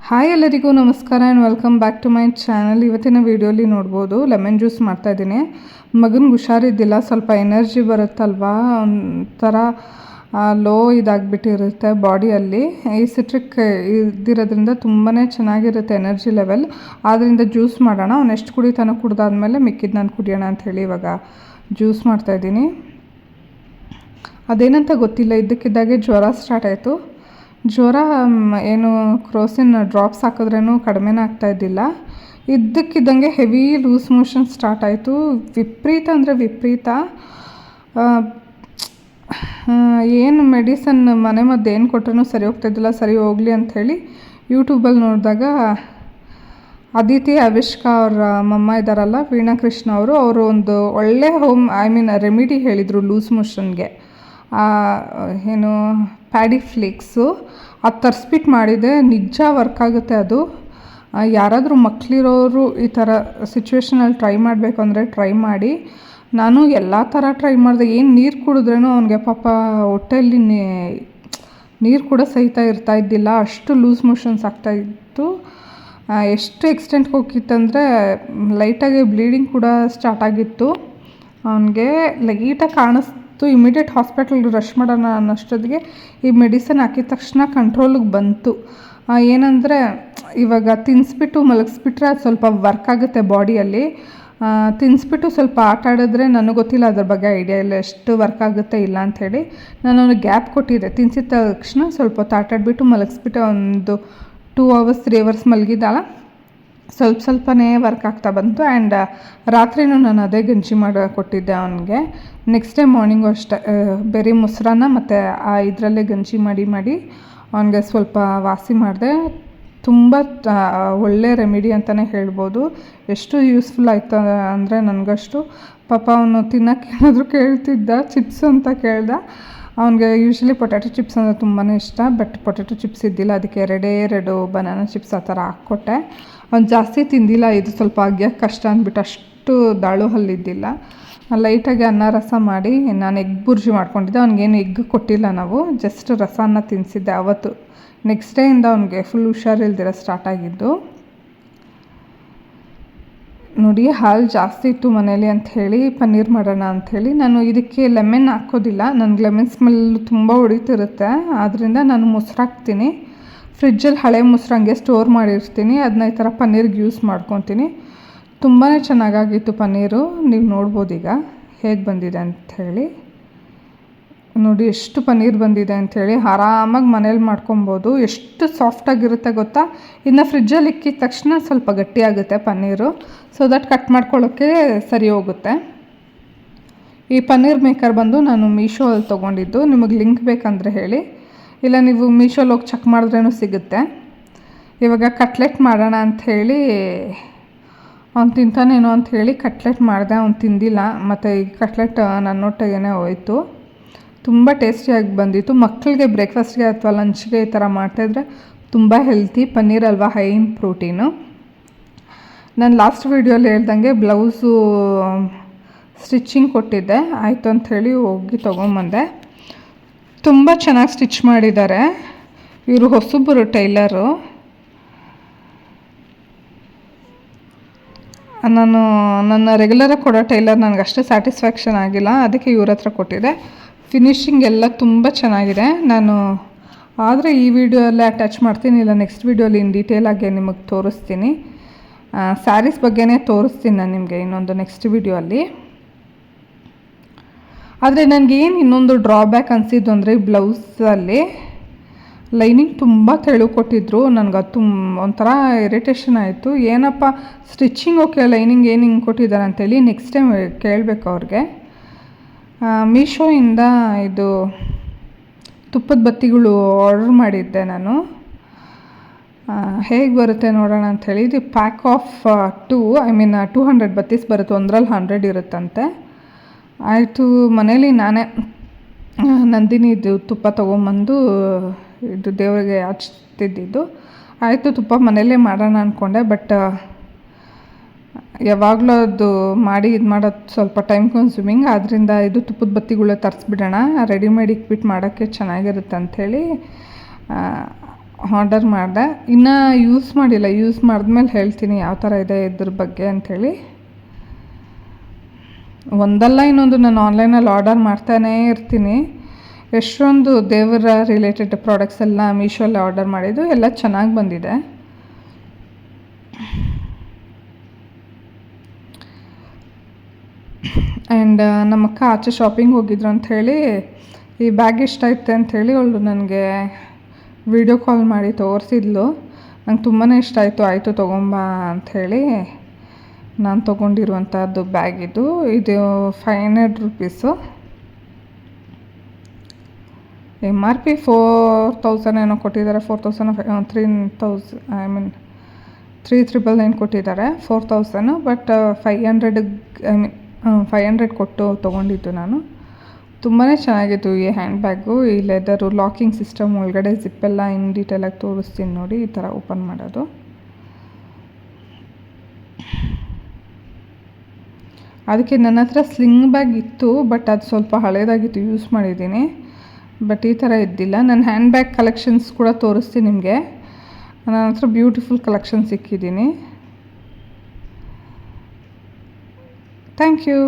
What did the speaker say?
Hi ಎಲ್ಲರಿಗೂ ನಮಸ್ಕಾರ and welcome back to my channel. ಇವತ್ತಿನ ವೀಡಿಯೋಲಿ ನೋಡ್ಬೋದು ಲೆಮನ್ ಜ್ಯೂಸ್ ಮಾಡ್ತಾಯಿದ್ದೀನಿ. ಮಗನಿಗೆ ಹುಷಾರಿದ್ದಿಲ್ಲ, ಸ್ವಲ್ಪ ಎನರ್ಜಿ ಬರುತ್ತಲ್ವಾ, ಒಂಥರ ಲೋ ಇದಾಗಿಬಿಟ್ಟಿರುತ್ತೆ ಬಾಡಿಯಲ್ಲಿ. ಈ ಸಿಟ್ರಿಕ್ ಇದ್ದಿರೋದ್ರಿಂದ ತುಂಬಾ ಚೆನ್ನಾಗಿರುತ್ತೆ ಎನರ್ಜಿ ಲೆವೆಲ್. ಆದ್ದರಿಂದ ಜ್ಯೂಸ್ ಮಾಡೋಣ, ಅವ್ನು ಎಷ್ಟು ಕುಡಿತಾನೋ ಕುಡ್ದಾದ್ಮೇಲೆ ಮಿಕ್ಕಿದ್ದು ನಾನು ಕುಡಿಯೋಣ ಅಂಥೇಳಿ ಇವಾಗ ಜ್ಯೂಸ್ ಮಾಡ್ತಾಯಿದ್ದೀನಿ. ಅದೇನಂತ ಗೊತ್ತಿಲ್ಲ, ಇದ್ದಕ್ಕಿದ್ದಾಗೆ ಜ್ವರ ಸ್ಟಾರ್ಟ್ ಆಯಿತು. ಜ್ವರ ಏನು ಕ್ರೋಸಿನ್ ಡ್ರಾಪ್ಸ್ ಹಾಕಿದ್ರೂ ಕಡಿಮೆನೇ ಆಗ್ತಾಯಿದ್ದಿಲ್ಲ. ಇದ್ದಕ್ಕಿದ್ದಂಗೆ ಹೆವಿ ಲೂಸ್ ಮೋಷನ್ ಸ್ಟಾರ್ಟ್ ಆಯಿತು. ವಿಪರೀತ ಅಂದರೆ ವಿಪರೀತ. ಏನು ಮೆಡಿಸನ್ ಮನೆ ಮದ್ದು ಏನು ಕೊಟ್ಟರೂ ಸರಿ ಹೋಗ್ತಾಯಿದ್ದಿಲ್ಲ. ಸರಿ ಹೋಗಲಿ ಅಂಥೇಳಿ ಯೂಟ್ಯೂಬಲ್ಲಿ ನೋಡಿದಾಗ ಅದಿತಿ ಅವಿಷ್ಕಾ ಅವರ ಮಮ್ಮ ಇದ್ದಾರಲ್ಲ, ವೀಣಾ ಕೃಷ್ಣ ಅವರು ಒಂದು ಒಳ್ಳೆ ರೆಮಿಡಿ ಹೇಳಿದರು ಲೂಸ್ ಮೋಷನ್ಗೆ. ಏನು ಪ್ಯಾಡಿ ಫ್ಲೇಕ್ಸು ಅದು ತರಿಸ್ಬಿಟ್ಟು ಮಾಡಿದೆ. ನಿಜ ವರ್ಕ್ ಆಗುತ್ತೆ ಅದು. ಯಾರಾದರೂ ಮಕ್ಕಳಿರೋರು ಈ ಥರ ಸಿಚುವೇಷನಲ್ಲಿ ಟ್ರೈ ಮಾಡಬೇಕು ಅಂದರೆ ಟ್ರೈ ಮಾಡಿ. ನಾನು ಎಲ್ಲ ಥರ ಟ್ರೈ ಮಾಡಿದೆ. ಏನು ನೀರು ಕುಡಿದ್ರೂ ಅವನಿಗೆ ಪಾಪ ಹೊಟ್ಟೆಯಲ್ಲಿ ನೀರು ಕೂಡ ಸಹಿತ ಇರ್ತಾಯಿದ್ದಿಲ್ಲ, ಅಷ್ಟು ಲೂಸ್ ಮೋಷನ್ಸ್ ಆಗ್ತಾಯಿತ್ತು. ಎಷ್ಟು ಎಕ್ಸ್ಟೆಂಟ್ಗೆ ಹೋಗಿತ್ತಂದರೆ ಲೈಟಾಗಿ ಬ್ಲೀಡಿಂಗ್ ಕೂಡ ಸ್ಟಾರ್ಟ್ ಆಗಿತ್ತು. ಅವನಿಗೆ ಲೈಟಾಗಿ ಕಾಣಿಸ್ತು. ಇಮಿಡಿಯೇಟ್ ಹಾಸ್ಪಿಟಲ್ಗೆ ರಶ್ ಮಾಡೋಣ ಅನ್ನೋಷ್ಟೊತ್ತಿಗೆ ಈ ಮೆಡಿಸನ್ ಹಾಕಿದ ತಕ್ಷಣ ಕಂಟ್ರೋಲಿಗೆ ಬಂತು. ಏನಂದರೆ ಇವಾಗ ತಿನ್ನಿಸ್ಬಿಟ್ಟು ಮಲಗಿಸ್ಬಿಟ್ರೆ ಅದು ಸ್ವಲ್ಪ ವರ್ಕ್ ಆಗುತ್ತೆ ಬಾಡಿಯಲ್ಲಿ. ತಿನ್ನಿಸ್ಬಿಟ್ಟು ಸ್ವಲ್ಪ ಆಟ ಆಡಿದ್ರೆ ನನಗೆ ಗೊತ್ತಿಲ್ಲ, ಅದ್ರ ಬಗ್ಗೆ ಐಡಿಯಾ ಇಲ್ಲ ಎಷ್ಟು ವರ್ಕ್ ಆಗುತ್ತೆ ಇಲ್ಲ ಅಂಥೇಳಿ. ನಾನು ಅವನಿಗೆ ಗ್ಯಾಪ್ ಕೊಟ್ಟಿದ್ದೆ. ತಿನ್ನಿಸಿದ ತಕ್ಷಣ ಸ್ವಲ್ಪ ಹೊತ್ತು ಆಟ ಆಡಿಬಿಟ್ಟು ಮಲಗಿಸ್ಬಿಟ್ಟು ಒಂದು 2 hours 3 hours ಮಲಗಿದ್ದಾಳ. ಸ್ವಲ್ಪನೇ ವರ್ಕ್ ಆಗ್ತಾ ಬಂತು. ಆ್ಯಂಡ್ ರಾತ್ರಿನೂ ನಾನು ಅದೇ ಗಂಜಿ ಮಾಡಿ ಕೊಟ್ಟಿದ್ದೆ ಅವನಿಗೆ. ನೆಕ್ಸ್ಟ್ ಡೇ ಮಾರ್ನಿಂಗು ಅಷ್ಟೇ ಬರೀ ಮೊಸರನ್ನ ಮತ್ತು ಇದರಲ್ಲೇ ಗಂಜಿ ಮಾಡಿ ಅವನಿಗೆ ಸ್ವಲ್ಪ ವಾಸಿ ಮಾಡಿದೆ. ತುಂಬ ಒಳ್ಳೆ ರೆಮಿಡಿ ಅಂತಲೇ ಹೇಳ್ಬೋದು. ಎಷ್ಟು ಯೂಸ್ಫುಲ್ ಆಯಿತು ಅಂದರೆ ನನಗಷ್ಟು. ಪಾಪ ಅವನು ತಿನ್ನೋಕ್ಕೆ ಏನಾದರೂ ಕೇಳ್ತಿದ್ದ, ಚಿಪ್ಸ್ ಅಂತ ಕೇಳ್ದ. ಅವನಿಗೆ ಯೂಶ್ವಲಿ ಪೊಟ್ಯಾಟೊ ಚಿಪ್ಸ್ ಅಂದರೆ ತುಂಬಾ ಇಷ್ಟ. ಬಟ್ ಪೊಟ್ಯಾಟೊ ಚಿಪ್ಸ್ ಇದ್ದಿಲ್ಲ, ಅದಕ್ಕೆ 2 ಬನಾನಾ ಚಿಪ್ಸ್ ಆ ಥರ ಹಾಕ್ಕೊಟ್ಟೆ. ಅವ್ನು ಜಾಸ್ತಿ ತಿಂದಿಲ್ಲ. ಇದು ಸ್ವಲ್ಪ ಅಗ್ಯಕ್ಕೆ ಕಷ್ಟ ಅಂದ್ಬಿಟ್ಟು ಅಷ್ಟು ದಾಳು ಹಲ್ಲಿದ್ದಿಲ್ಲ. ಲೈಟಾಗಿ ಅನ್ನ ರಸ ಮಾಡಿ ನಾನು ಎಗ್ ಬುರ್ಜಿ ಮಾಡ್ಕೊಂಡಿದ್ದೆ. ಅವ್ನಿಗೇನು ಎಗ್ ಕೊಟ್ಟಿಲ್ಲ ನಾವು, ಜಸ್ಟ್ ರಸನ ತಿನ್ನಿಸಿದ್ದೆ ಅವತ್ತು. ನೆಕ್ಸ್ಟ್ ಡೇಯಿಂದ ಅವ್ನಿಗೆ ಫುಲ್ ಹುಷಾರಿಲ್ದಿರ ಸ್ಟಾರ್ಟ್ ಆಗಿದ್ದು. ನೋಡಿ, ಹಾಲು ಜಾಸ್ತಿ ಇತ್ತು ಮನೇಲಿ ಅಂಥೇಳಿ ಪನ್ನೀರ್ ಮಾಡೋಣ ಅಂಥೇಳಿ ನಾನು ಇದಕ್ಕೆ ಲೆಮನ್ ಹಾಕೋದಿಲ್ಲ. ನನಗೆ ಲೆಮನ್ ಸ್ಮೆಲ್ ತುಂಬ ಹೊಡಿತಿರುತ್ತೆ. ಆದ್ದರಿಂದ ನಾನು ಮೊಸರು ಹಾಕ್ತೀನಿ. ಫ್ರಿಜ್ಜಲ್ಲಿ ಹಳೆ ಮೊಸರು ಹಂಗೆ ಸ್ಟೋರ್ ಮಾಡಿರ್ತೀನಿ. ಅದನ್ನ ಈ ಥರ ಪನ್ನೀರ್ಗೆ ಯೂಸ್ ಮಾಡ್ಕೊತೀನಿ. ತುಂಬಾ ಚೆನ್ನಾಗಾಗಿತ್ತು ಪನ್ನೀರು. ನೀವು ನೋಡ್ಬೋದು ಈಗ ಹೇಗೆ ಬಂದಿದೆ ಅಂಥೇಳಿ. ನೋಡಿ ಎಷ್ಟು ಪನ್ನೀರ್ ಬಂದಿದೆ ಅಂಥೇಳಿ. ಆರಾಮಾಗಿ ಮನೇಲಿ ಮಾಡ್ಕೊಬೋದು. ಎಷ್ಟು ಸಾಫ್ಟಾಗಿರುತ್ತೆ ಗೊತ್ತಾ. ಇನ್ನು ಫ್ರಿಜ್ಜಲ್ಲಿ ಇಕ್ಕಿದ ತಕ್ಷಣ ಸ್ವಲ್ಪ ಗಟ್ಟಿಯಾಗುತ್ತೆ ಪನ್ನೀರು. ಸೊ ದಟ್ ಕಟ್ ಮಾಡ್ಕೊಳ್ಳೋಕ್ಕೆ ಸರಿ ಹೋಗುತ್ತೆ. ಈ ಪನ್ನೀರ್ ಮೇಕರ್ ಬಂದು ನಾನು ಮೀಶೋಲ್ಲಿ ತೊಗೊಂಡಿದ್ದು. ನಿಮಗೆ ಲಿಂಕ್ ಬೇಕಂದರೆ ಹೇಳಿ, ಇಲ್ಲ ನೀವು ಮೀಶೋಲ್ಲಿ ಹೋಗಿ ಚೆಕ್ ಮಾಡಿದ್ರೂ ಸಿಗುತ್ತೆ. ಇವಾಗ ಕಟ್ಲೆಟ್ ಮಾಡೋಣ ಅಂಥೇಳಿ ಅವ್ನು ತಿಂತಾನೇನೋ ಅಂಥೇಳಿ ಕಟ್ಲೆಟ್ ಮಾಡಿದೆ. ಅವ್ನು ತಿಂದಿಲ್ಲ. ಮತ್ತು ಈ ಕಟ್ಲೆಟ್ ನನ್ನೊಟ್ಟಿಗೆ ಹೋಯಿತು. ತುಂಬ ಟೇಸ್ಟಿಯಾಗಿ ಬಂದಿತ್ತು. ಮಕ್ಕಳಿಗೆ ಬ್ರೇಕ್ಫಾಸ್ಟ್ಗೆ ಅಥವಾ ಲಂಚ್ಗೆ ಈ ಥರ ಮಾಡ್ತಾಯಿದ್ರೆ ತುಂಬ ಹೆಲ್ತಿ. ಪನ್ನೀರ್ ಅಲ್ವಾ, ಹೈ ಇನ್ ಪ್ರೋಟೀನು. ನಾನು ಲಾಸ್ಟ್ ವೀಡಿಯೋಲಿ ಹೇಳ್ದಂಗೆ ಬ್ಲೌಸು ಸ್ಟಿಚಿಂಗ್ ಕೊಟ್ಟಿದ್ದೆ. ಆಯಿತು ಅಂಥೇಳಿ ಹೋಗಿ ತೊಗೊಂಬಂದೆ. ತುಂಬ ಚೆನ್ನಾಗಿ ಸ್ಟಿಚ್ ಮಾಡಿದ್ದಾರೆ ಇವರು. ಹೊಸಬರು ಟೈಲರು. ನಾನು ನನ್ನ ರೆಗ್ಯುಲರಾಗಿ ಕೊಡೋ ಟೈಲರ್ ನನಗೆ ಅಷ್ಟು ಸ್ಯಾಟಿಸ್ಫ್ಯಾಕ್ಷನ್ ಆಗಿಲ್ಲ, ಅದಕ್ಕೆ ಇವ್ರ ಹತ್ರ ಕೊಟ್ಟಿದ್ದೆ. ಫಿನಿಶಿಂಗ್ ಎಲ್ಲ ತುಂಬ ಚೆನ್ನಾಗಿದೆ. ನಾನು ಆದರೆ ಈ ವಿಡಿಯೋಲ್ಲೇ ಅಟ್ಯಾಚ್ ಮಾಡ್ತೀನಿ, ಇಲ್ಲ ನೆಕ್ಸ್ಟ್ ವೀಡಿಯೋಲಿ ಇನ್ ಡೀಟೇಲಾಗಿ ನಿಮಗೆ ತೋರಿಸ್ತೀನಿ. ಸ್ಯಾರೀಸ್ ಬಗ್ಗೆನೇ ತೋರಿಸ್ತೀನಿ ನಾನು ನಿಮಗೆ ಇನ್ನೊಂದು ನೆಕ್ಸ್ಟ್ ವೀಡಿಯೋಲ್ಲಿ. ಆದರೆ ನನಗೇನು ಇನ್ನೊಂದು ಡ್ರಾಬ್ಯಾಕ್ ಅನಿಸಿದ್ದು ಅಂದರೆ ಈ ಬ್ಲೌಸಲ್ಲಿ ಲೈನಿಂಗ್ ತುಂಬ ತೆಳು ಕೊಟ್ಟಿದ್ರು. ನನಗೆ ಅದು ಒಂಥರ ಇರಿಟೇಷನ್ ಆಯಿತು. ಏನಪ್ಪ ಸ್ಟಿಚಿಂಗ್ ಓಕೆ, ಲೈನಿಂಗ್ ಏನು ಹಿಂಗೆ ಕೊಟ್ಟಿದ್ದಾರೆ ಅಂತೇಳಿ ನೆಕ್ಸ್ಟ್ ಟೈಮ್ ಕೇಳಬೇಕು ಅವ್ರಿಗೆ. ಮೀಶೋಯಿಂದ ಇದು ತುಪ್ಪದ ಬತ್ತಿಗಳು ಆರ್ಡ್ರ್ ಮಾಡಿದ್ದೆ ನಾನು. ಹೇಗೆ ಬರುತ್ತೆ ನೋಡೋಣ ಅಂಥೇಳಿ. ಇದು ಪ್ಯಾಕ್ ಆಫ್ 200 ಬತ್ತೀಸ್ ಬರುತ್ತೆ. ಒಂದರಲ್ಲಿ 100 ಇರುತ್ತಂತೆ. ಆಯಿತು, ಮನೇಲಿ ನಾನೇ ನಂದಿನಿ ಇದು ತುಪ್ಪ ತೊಗೊಂಬಂದು ಇದು ದೇವರಿಗೆ ಹಚ್ತಿದ್ದಿದ್ದು. ಆಯಿತು, ತುಪ್ಪ ಮನೇಲೇ ಮಾಡೋಣ ಅಂದ್ಕೊಂಡೆ. ಬಟ್ ಯಾವಾಗಲೂ ಅದು ಮಾಡಿ ಇದು ಮಾಡೋದು ಸ್ವಲ್ಪ ಟೈಮ್ ಕನ್ಸ್ಯೂಮಿಂಗ್. ಆದ್ದರಿಂದ ಇದು ತುಪ್ಪದ ಬತ್ತಿಗಳೇ ತರಿಸ್ಬಿಡೋಣ, ರೆಡಿಮೇಡ್ ಇಕ್ಬಿಟ್ಟು ಮಾಡೋಕ್ಕೆ ಚೆನ್ನಾಗಿರುತ್ತೆ ಅಂಥೇಳಿ ಆರ್ಡರ್ ಮಾಡಿದೆ. ಇನ್ನೂ ಯೂಸ್ ಮಾಡಿಲ್ಲ, ಯೂಸ್ ಮಾಡಿದ್ಮೇಲೆ ಹೇಳ್ತೀನಿ ಯಾವ ಥರ ಇದೆ ಇದ್ರ ಬಗ್ಗೆ ಅಂಥೇಳಿ. ಒಂದಲ್ಲ ಇನ್ನೊಂದು ನಾನು ಆನ್ಲೈನಲ್ಲಿ ಆರ್ಡರ್ ಮಾಡ್ತಾನೇ ಇರ್ತೀನಿ. ಎಷ್ಟೊಂದು ದೇವರ ರಿಲೇಟೆಡ್ ಪ್ರಾಡಕ್ಟ್ಸ್ ಎಲ್ಲ ಮೀಶೋಲ್ಲಿ ಆರ್ಡರ್ ಮಾಡಿದ್ದು, ಎಲ್ಲ ಚೆನ್ನಾಗಿ ಬಂದಿದೆ. ಆ್ಯಂಡ್ ನಮ್ಮಕ್ಕ ಆಚೆ ಶಾಪಿಂಗ್ ಹೋಗಿದ್ರು ಅಂಥೇಳಿ ಈ ಬ್ಯಾಗ್ ಇಷ್ಟ ಆಯ್ತು ಅಂಥೇಳಿ ಅವಳು ನನಗೆ ವಿಡಿಯೋ ಕಾಲ್ ಮಾಡಿ ತೋರಿಸಿದ್ಲು. ನಂಗೆ ತುಂಬಾ ಇಷ್ಟ ಆಯಿತು. ಆಯಿತು ತೊಗೊಂಬ ಅಂಥೇಳಿ ನಾನು ತೊಗೊಂಡಿರುವಂಥದ್ದು ಬ್ಯಾಗ್ ಇದು 500 ರುಪೀಸು. MRP 4000 ಏನೋ ಕೊಟ್ಟಿದ್ದಾರೆ, 3,999 ಕೊಟ್ಟಿದ್ದಾರೆ, 4000. ಬಟ್ 500 ಕೊಟ್ಟು ತೊಗೊಂಡಿದ್ದು ನಾನು. ತುಂಬಾ ಚೆನ್ನಾಗಿತ್ತು ಈ ಹ್ಯಾಂಡ್ ಬ್ಯಾಗು. ಈ ಲೆದರು ಲಾಕಿಂಗ್ ಸಿಸ್ಟಮ್, ಒಳಗಡೆ ಜಿಪ್ಪೆಲ್ಲ ಇನ್ ಡೀಟೇಲಾಗಿ ತೋರಿಸ್ತೀನಿ ನೋಡಿ. ಈ ಥರ ಓಪನ್ ಮಾಡೋದು. ಅದಕ್ಕೆ ನನ್ನ ಹತ್ರ ಸ್ಲಿಂಗ್ ಬ್ಯಾಗ್ ಇತ್ತು, ಬಟ್ ಅದು ಸ್ವಲ್ಪ ಹಳೇದಾಗಿತ್ತು, ಯೂಸ್ ಮಾಡಿದ್ದೀನಿ. ಬಟ್ ಈ ಥರ ಇದ್ದಿಲ್ಲ. ನನ್ನ ಹ್ಯಾಂಡ್ ಬ್ಯಾಗ್ ಕಲೆಕ್ಷನ್ಸ್ ಕೂಡ ತೋರಿಸ್ತೀನಿ ನಿಮಗೆ. ನನ್ನ ಹತ್ರ ಬ್ಯೂಟಿಫುಲ್ ಕಲೆಕ್ಷನ್ ಸಿಕ್ಕಿದ್ದೀನಿ. Thank you.